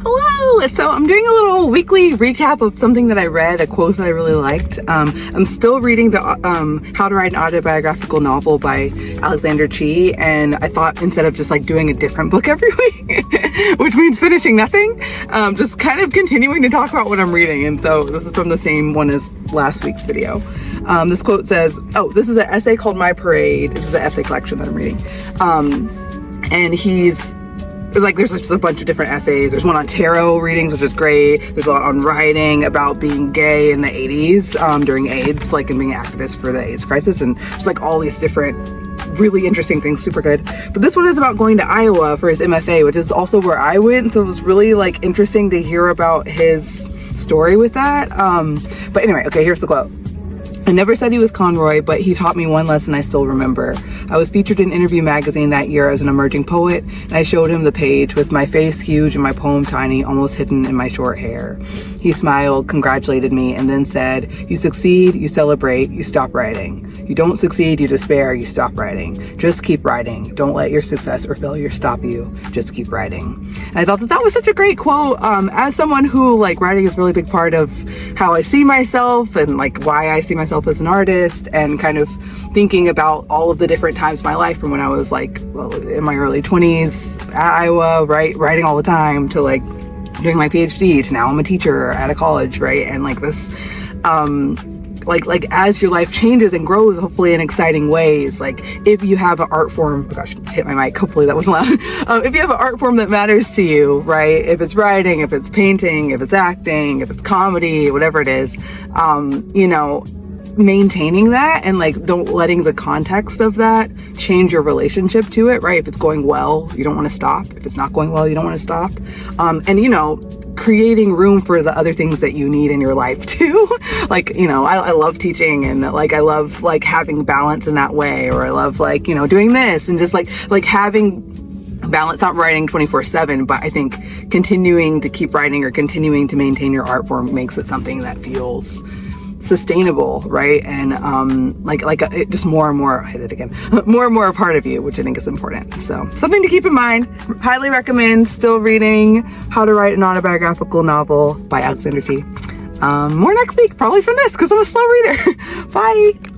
Hello! So I'm doing a little weekly recap of something that I read, a quote that I really liked. I'm still reading the How to Write an Autobiographical Novel by Alexander Chee, and I thought instead of just like doing a different book every week, which means finishing nothing, just kind of continuing to talk about what I'm reading. And so this is from the same one as last week's video. This quote says, this is an essay called My Parade. This is an essay collection that I'm reading. And he's like, there's just a bunch of different essays. There's one on tarot readings, which is great. There's a lot on writing about being gay in the 80s during AIDS, like, and being an activist for the AIDS crisis, and just like all these different really interesting things, super good. But this one is about going to Iowa for his MFA, which is also where I went, so it was really like interesting to hear about his story with that. But anyway, okay, here's the quote. I never studied with Conroy, but he taught me one lesson I still remember. I was featured in Interview magazine that year as an emerging poet, and I showed him the page with my face huge and my poem tiny, almost hidden in my short hair. He smiled, congratulated me, and then said, "You succeed, you celebrate, you stop writing. You don't succeed, you despair, you stop writing. Just keep writing. Don't let your success or failure stop you. Just keep writing." And I thought that was such a great quote. As someone who, like, writing is a really big part of how I see myself and like why I see myself as an artist, and kind of thinking about all of the different times in my life from when I was like in my early 20s at Iowa, right, writing all the time, to like doing my PhD, to now I'm a teacher at a college, right? And like this, like as your life changes and grows, hopefully in exciting ways, like if you have an art form, oh gosh, hit my mic, hopefully that wasn't loud. If you have an art form that matters to you, right? If it's writing, if it's painting, if it's acting, if it's comedy, whatever it is, you know, maintaining that and like don't letting the context of that change your relationship to it, right? If it's going well, you don't want to stop. If it's not going well, you don't want to stop. And you know, creating room for the other things that you need in your life too. Like, you know, I love teaching, and like I love like having balance in that way, or I love like, you know, doing this, and just like having balance, not writing 24/7, but I think continuing to keep writing or continuing to maintain your art form makes it something that feels sustainable, right? And it just more and more, hit it again, more and more a part of you, which I think is important. So something to keep in mind. Highly recommend. Still reading How to Write an Autobiographical Novel by Alexander Chee. More next week, probably from this, because I'm a slow reader. Bye.